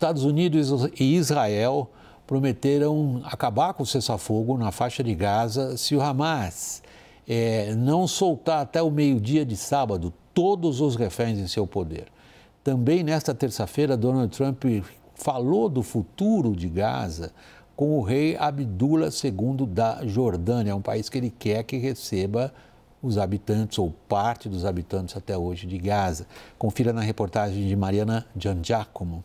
Estados Unidos e Israel prometeram acabar com o cessar-fogo na faixa de Gaza se o Hamas não soltar até o meio-dia de sábado todos os reféns em seu poder. Também nesta terça-feira, Donald Trump falou do futuro de Gaza com o rei Abdullah II da Jordânia, um país que ele quer que receba os habitantes ou parte dos habitantes até hoje de Gaza. Confira na reportagem de Mariana Giangiacomo.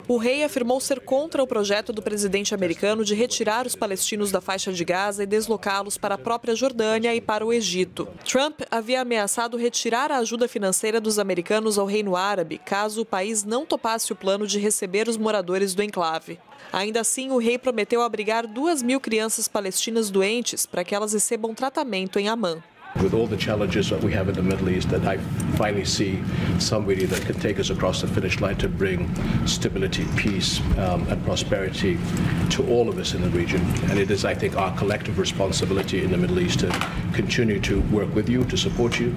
O rei afirmou ser contra o projeto do presidente americano de retirar os palestinos da faixa de Gaza e deslocá-los para a própria Jordânia e para o Egito. Trump havia ameaçado retirar a ajuda financeira dos americanos ao Reino Árabe, caso o país não topasse o plano de receber os moradores do enclave. Ainda assim, o rei prometeu abrigar 2.000 crianças palestinas doentes para que elas recebam tratamento em Amman. With all the challenges that we have in the Middle East, that I finally see somebody that can take us across the finish line to bring stability, peace, and prosperity to all of us in the region. And it is, I think, our collective responsibility in the Middle East to continue to work with you, to support you,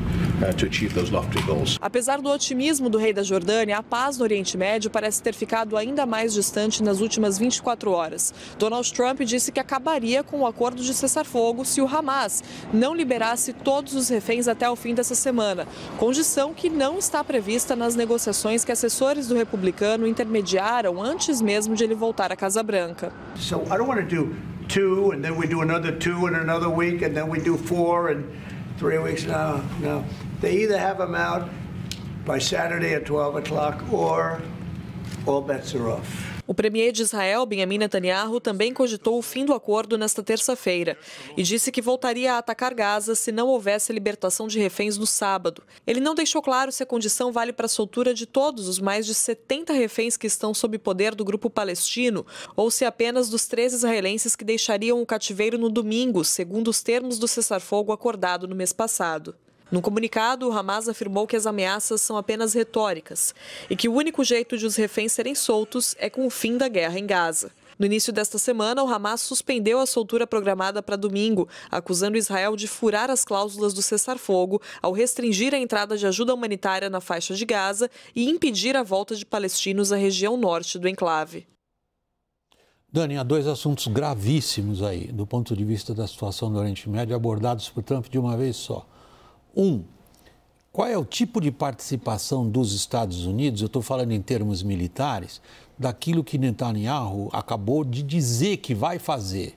to achieve those lofty goals. Apesar do otimismo do rei da Jordânia, a paz no Oriente Médio parece ter ficado ainda mais distante nas últimas 24 horas. Donald Trump disse que acabaria com o acordo de cessar-fogo se o Hamas não liberasse todos os reféns até o fim dessa semana, condição que não está prevista nas negociações que assessores do republicano intermediaram antes mesmo de ele voltar à Casa Branca. So I don't want to do 2 and then we do another 2 in another week and then we do 4 in 3 weeks. No. They either have them out by Saturday at 12 o'clock or all bets are off. O premier de Israel, Benjamin Netanyahu, também cogitou o fim do acordo nesta terça-feira e disse que voltaria a atacar Gaza se não houvesse libertação de reféns no sábado. Ele não deixou claro se a condição vale para a soltura de todos os mais de 70 reféns que estão sob poder do grupo palestino ou se apenas dos 13 israelenses que deixariam o cativeiro no domingo, segundo os termos do cessar-fogo acordado no mês passado. Num comunicado, o Hamas afirmou que as ameaças são apenas retóricas e que o único jeito de os reféns serem soltos é com o fim da guerra em Gaza. No início desta semana, o Hamas suspendeu a soltura programada para domingo, acusando Israel de furar as cláusulas do cessar-fogo ao restringir a entrada de ajuda humanitária na faixa de Gaza e impedir a volta de palestinos à região norte do enclave. Dani, há 2 assuntos gravíssimos aí, do ponto de vista da situação do Oriente Médio, abordados por Trump de uma vez só. Qual é o tipo de participação dos Estados Unidos, eu estou falando em termos militares, daquilo que Netanyahu acabou de dizer que vai fazer,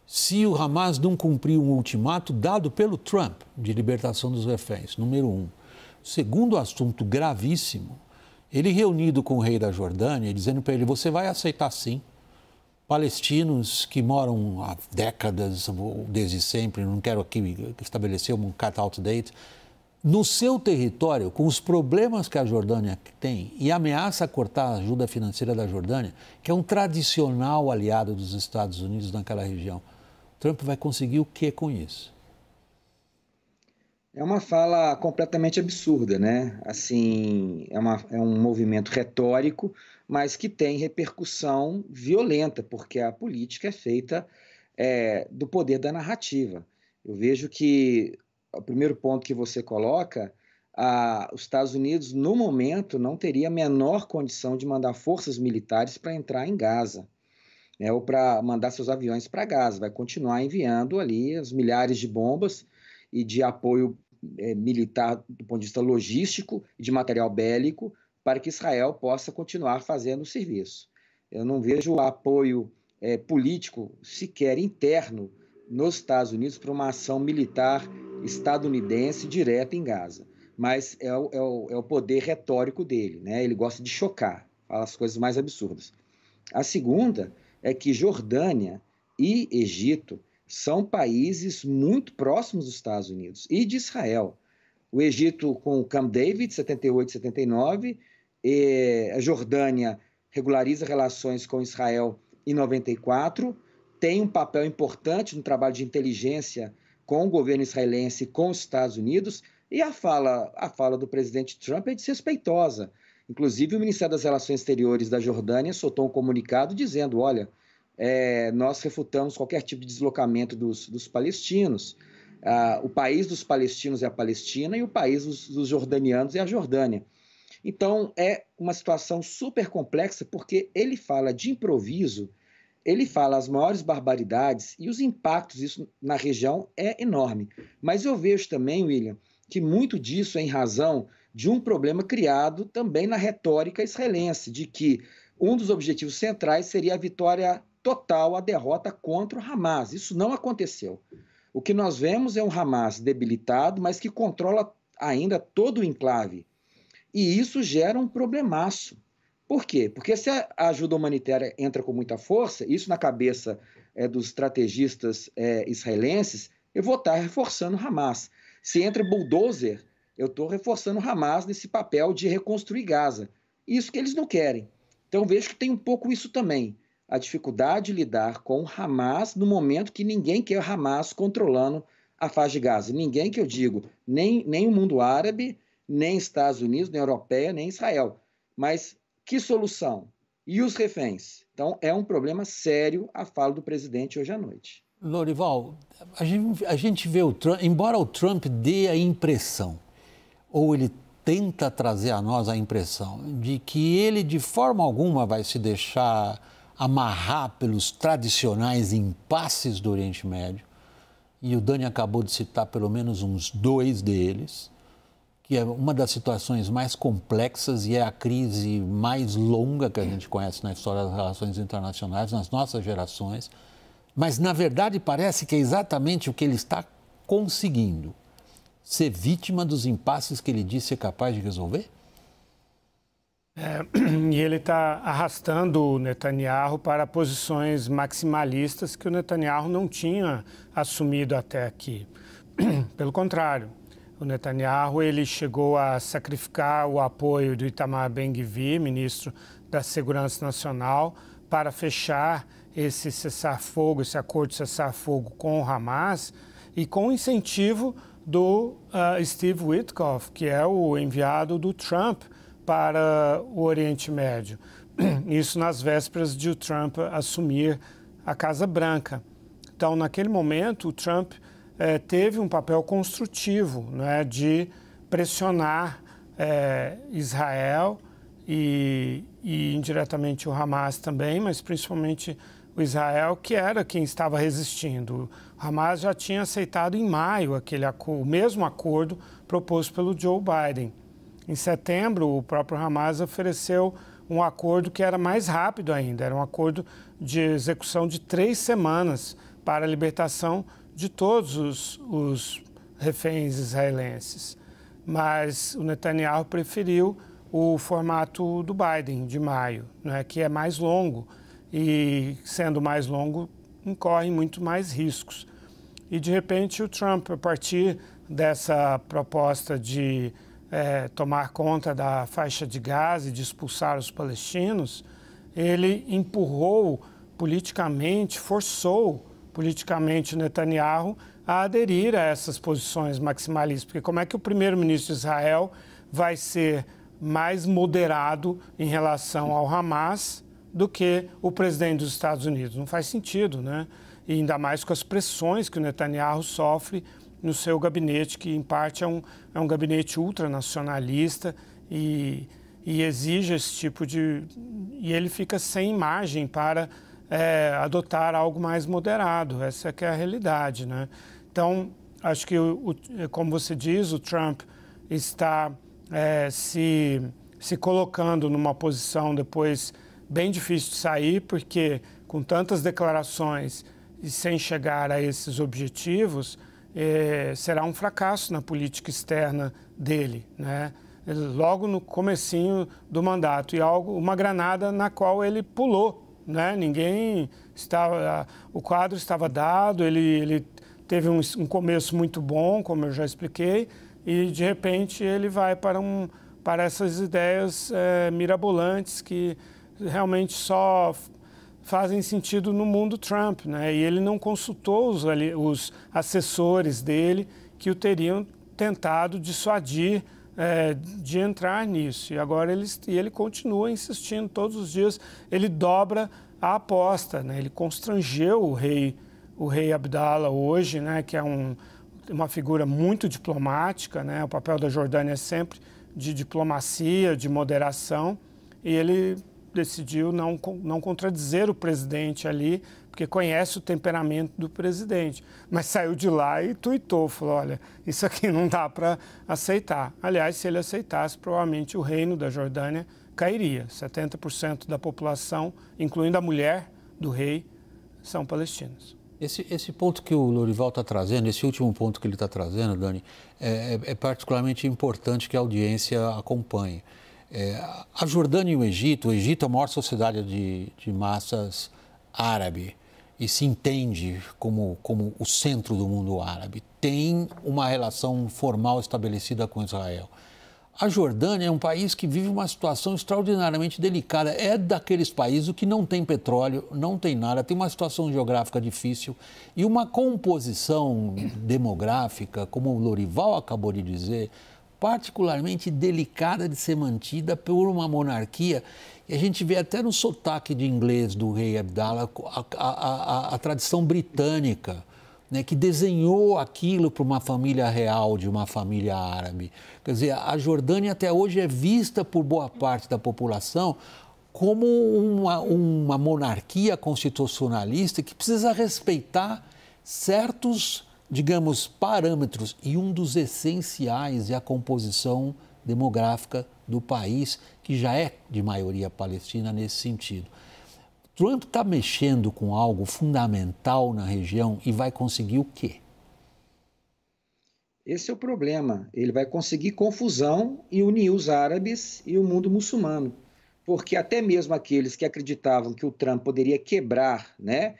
se o Hamas não cumprir um ultimato dado pelo Trump de libertação dos reféns, número 1. Segundo assunto gravíssimo, ele reunido com o rei da Jordânia, dizendo para ele, você vai aceitar sim palestinos que moram há décadas, desde sempre, não quero aqui estabelecer um cut-out date, no seu território, com os problemas que a Jordânia tem e ameaça cortar a ajuda financeira da Jordânia, que é um tradicional aliado dos Estados Unidos naquela região. Trump vai conseguir o que com isso? É uma fala completamente absurda, né? Assim, é um movimento retórico, mas que tem repercussão violenta, porque a política é feita do poder da narrativa. Eu vejo que o primeiro ponto que você coloca, os Estados Unidos, no momento, não teria a menor condição de mandar forças militares para entrar em Gaza, né, ou para mandar seus aviões para Gaza. Vai continuar enviando ali as milhares de bombas e de apoio militar do ponto de vista logístico e de material bélico para que Israel possa continuar fazendo o serviço. Eu não vejo apoio político sequer interno nos Estados Unidos para uma ação militar estadunidense direta em Gaza, mas é o poder retórico dele, né? Ele gosta de chocar, fala as coisas mais absurdas. A segunda é que Jordânia e Egito são países muito próximos dos Estados Unidos e de Israel. O Egito com o Camp David, 78 e 79, a Jordânia regulariza relações com Israel em 94, tem um papel importante no trabalho de inteligência com o governo israelense e com os Estados Unidos, e a fala do presidente Trump é desrespeitosa. Inclusive, o Ministério das Relações Exteriores da Jordânia soltou um comunicado dizendo, olha, nós refutamos qualquer tipo de deslocamento dos palestinos. O país dos palestinos é a Palestina e o país dos jordanianos é a Jordânia. Então, é uma situação super complexa, porque ele fala de improviso, ele fala as maiores barbaridades e os impactos disso na região é enorme. Mas eu vejo também, William, que muito disso é em razão de um problema criado também na retórica israelense, de que um dos objetivos centrais seria a vitória total, a derrota contra o Hamas. Isso não aconteceu. O que nós vemos é um Hamas debilitado, mas que controla ainda todo o enclave. E isso gera um problemaço. Por quê? Porque se a ajuda humanitária entra com muita força, isso na cabeça dos estrategistas israelenses, eu vou estar reforçando o Hamas. Se entra bulldozer, eu estou reforçando o Hamas nesse papel de reconstruir Gaza. Isso que eles não querem. Então vejo que tem um pouco isso também. A dificuldade de lidar com o Hamas no momento que ninguém quer o Hamas controlando a faixa de Gaza. Ninguém que eu digo, nem o mundo árabe, nem Estados Unidos, nem Europeia, nem Israel. Mas que solução? E os reféns? Então, é um problema sério a fala do presidente hoje à noite. Lorival, a gente vê o Trump, embora o Trump dê a impressão, ou ele tenta trazer a nós a impressão, de que ele de forma alguma vai se deixar amarrar pelos tradicionais impasses do Oriente Médio, e o Dani acabou de citar pelo menos uns 2 deles, que é uma das situações mais complexas e é a crise mais longa que a gente conhece na história das relações internacionais, nas nossas gerações. Mas, na verdade, parece que é exatamente o que ele está conseguindo. Ser vítima dos impasses que ele disse ser capaz de resolver? E ele está arrastando o Netanyahu para posições maximalistas que o Netanyahu não tinha assumido até aqui. Pelo contrário. O Netanyahu ele chegou a sacrificar o apoio do Itamar Ben-Gvir, ministro da Segurança Nacional, para fechar esse cessar-fogo, esse acordo de cessar-fogo com o Hamas e com o incentivo do Steve Witkoff, que é o enviado do Trump para o Oriente Médio. Isso nas vésperas de o Trump assumir a Casa Branca. Então, naquele momento, o Trump teve um papel construtivo, né, de pressionar Israel e indiretamente o Hamas também, mas principalmente o Israel, que era quem estava resistindo. O Hamas já tinha aceitado em maio o mesmo acordo proposto pelo Joe Biden. Em setembro, o próprio Hamas ofereceu um acordo que era mais rápido ainda, era um acordo de execução de 3 semanas para a libertação de todos os reféns israelenses. Mas o Netanyahu preferiu o formato do Biden, de maio, né, que é mais longo e, sendo mais longo, incorre muito mais riscos. E, de repente, o Trump, a partir dessa proposta de tomar conta da faixa de Gaza e de expulsar os palestinos, ele empurrou politicamente, forçou politicamente o Netanyahu a aderir a essas posições maximalistas. Porque como é que o primeiro-ministro de Israel vai ser mais moderado em relação ao Hamas do que o presidente dos Estados Unidos? Não faz sentido, né? E ainda mais com as pressões que o Netanyahu sofre no seu gabinete, que em parte é um gabinete ultranacionalista e exige esse tipo de... E ele fica sem imagem para adotar algo mais moderado. Essa que é a realidade, né? Então, acho que, como você diz, o Trump está se colocando numa posição depois bem difícil de sair, porque com tantas declarações e sem chegar a esses objetivos, será um fracasso na política externa dele, né? Logo no comecinho do mandato, e uma granada na qual ele pulou, né? O quadro estava dado, ele teve um começo muito bom, como eu já expliquei, e de repente ele vai para essas ideias mirabolantes que realmente só fazem sentido no mundo Trump, né? E ele não consultou os assessores dele que o teriam tentado dissuadir de entrar nisso. E agora ele continua insistindo todos os dias. Ele dobra a aposta, né? Ele constrangeu o rei Abdallah hoje, né? Que é uma figura muito diplomática, né? O papel da Jordânia é sempre de diplomacia, de moderação, e ele decidiu não contradizer o presidente ali, porque conhece o temperamento do presidente. Mas saiu de lá e tuitou, falou, olha, isso aqui não dá para aceitar. Aliás, se ele aceitasse, provavelmente o reino da Jordânia cairia. 70% da população, incluindo a mulher do rei, são palestinos. Esse ponto que o Lorival está trazendo, esse último ponto que ele está trazendo, Dani, é particularmente importante que a audiência acompanhe. A Jordânia e o Egito é a maior sociedade de massas árabe e se entende como o centro do mundo árabe. Tem uma relação formal estabelecida com Israel. A Jordânia é um país que vive uma situação extraordinariamente delicada. É daqueles países que não tem petróleo, não tem nada, tem uma situação geográfica difícil e uma composição demográfica, como o Lorival acabou de dizer, particularmente delicada de ser mantida por uma monarquia. E a gente vê até no sotaque de inglês do rei Abdallah a tradição britânica, né, que desenhou aquilo para uma família real de uma família árabe. Quer dizer, a Jordânia até hoje é vista por boa parte da população como uma monarquia constitucionalista que precisa respeitar certos, digamos, parâmetros. E um dos essenciais é a composição demográfica do país, que já é de maioria palestina nesse sentido. Trump está mexendo com algo fundamental na região e vai conseguir o quê? Esse é o problema. Ele vai conseguir confusão e unir os árabes e o mundo muçulmano. Porque até mesmo aqueles que acreditavam que o Trump poderia quebrar, né,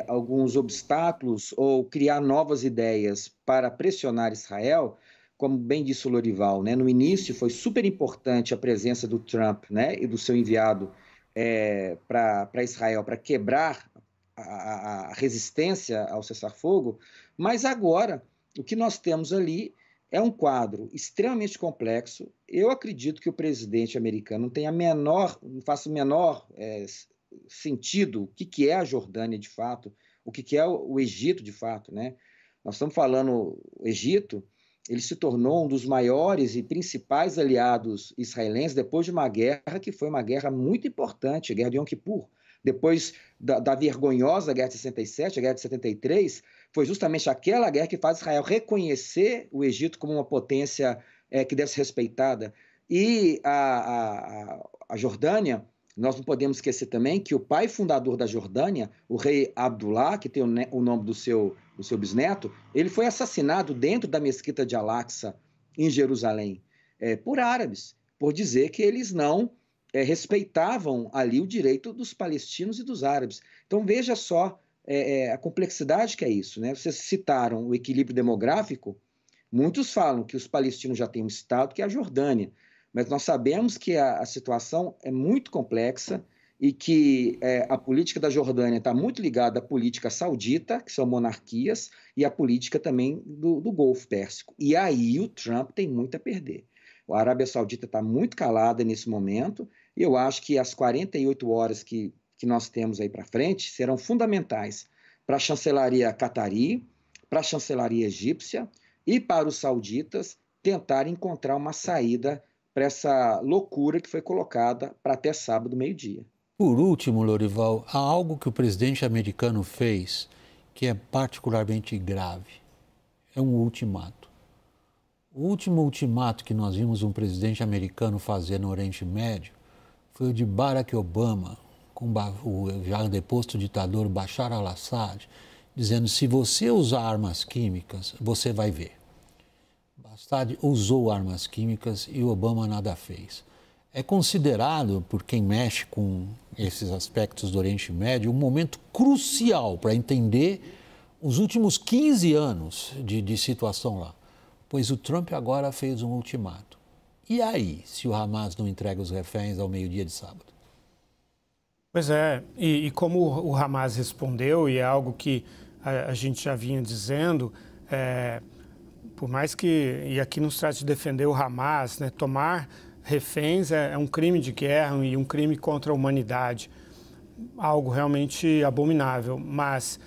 alguns obstáculos ou criar novas ideias para pressionar Israel, como bem disse o Lorival, né, no início foi super importante a presença do Trump, né, e do seu enviado para Israel, para quebrar a resistência ao cessar-fogo, mas agora o que nós temos ali é um quadro extremamente complexo. Eu acredito que o presidente americano não faça o menor sentido o que é a Jordânia de fato, o que é o Egito de fato, né? Nós estamos falando, o Egito, ele se tornou um dos maiores e principais aliados israelenses depois de uma guerra que foi uma guerra muito importante, a Guerra de Yom Kippur. Depois da vergonhosa Guerra de 67, a Guerra de 73, foi justamente aquela guerra que faz Israel reconhecer o Egito como uma potência que deve ser respeitada. E a Jordânia, nós não podemos esquecer também que o pai fundador da Jordânia, o rei Abdullah, que tem o nome do seu bisneto, ele foi assassinado dentro da mesquita de Al-Aqsa, em Jerusalém, por árabes, por dizer que eles não respeitavam ali o direito dos palestinos e dos árabes. Então veja só a complexidade que é isso, né? Vocês citaram o equilíbrio demográfico, muitos falam que os palestinos já têm um estado, que é a Jordânia, mas nós sabemos que a situação é muito complexa e que a política da Jordânia está muito ligada à política saudita, que são monarquias, e à política também do Golfo Pérsico. E aí o Trump tem muito a perder. A Arábia Saudita está muito calada nesse momento, e eu acho que as 48 horas que nós temos aí para frente serão fundamentais para a chancelaria catarí, para a chancelaria egípcia e para os sauditas tentarem encontrar uma saída para essa loucura que foi colocada para até sábado, meio-dia. Por último, Lorival, há algo que o presidente americano fez que é particularmente grave. É um ultimato. O último ultimato que nós vimos um presidente americano fazer no Oriente Médio foi o de Barack Obama, com o já deposto ditador Bashar al-Assad, dizendo: se você usar armas químicas, você vai ver. Assad usou armas químicas e o Obama nada fez. É considerado, por quem mexe com esses aspectos do Oriente Médio, um momento crucial para entender os últimos 15 anos de situação lá. Pois o Trump agora fez um ultimato. E aí, se o Hamas não entrega os reféns ao meio-dia de sábado? Pois é, e como o Hamas respondeu, e é algo que a gente já vinha dizendo, por mais que, e aqui não se trata de defender o Hamas, né, tomar reféns é um crime de guerra e um crime contra a humanidade, algo realmente abominável. Mas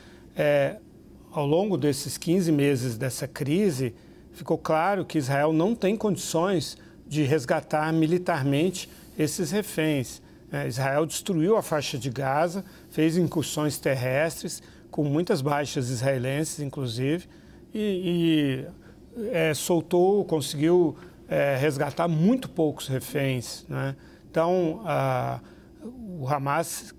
ao longo desses 15 meses dessa crise, ficou claro que Israel não tem condições de resgatar militarmente esses reféns. Israel destruiu a faixa de Gaza, fez incursões terrestres, com muitas baixas israelenses, inclusive, e conseguiu resgatar muito poucos reféns, né? Então, o Hamas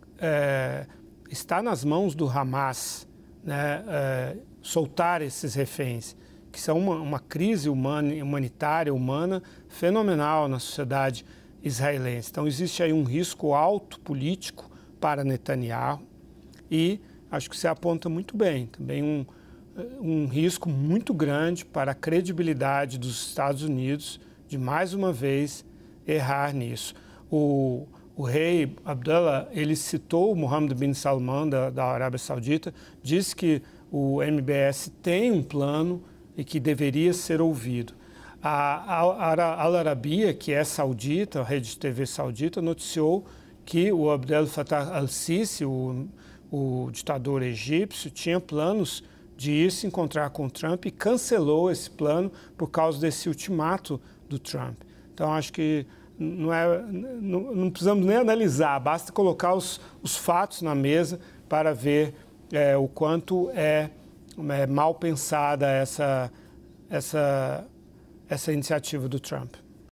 está nas mãos do Hamas, né, soltar esses reféns, que são uma crise humanitária, humana, fenomenal na sociedade israelense. Então, existe aí um risco alto político para Netanyahu e acho que você aponta muito bem, também um risco muito grande para a credibilidade dos Estados Unidos de, mais uma vez, errar nisso. O rei Abdullah, ele citou o Mohammed bin Salman, da Arábia Saudita, disse que o MBS tem um plano e que deveria ser ouvido. A Al Arabiya, que é saudita, a rede de TV saudita, noticiou que o Abdel Fattah al-Sisi, o ditador egípcio, tinha planos de ir se encontrar com o Trump e cancelou esse plano por causa desse ultimato do Trump. Então, acho que não precisamos nem analisar, basta colocar os fatos na mesa para ver o quanto é mal pensada essa iniciativa do Trump.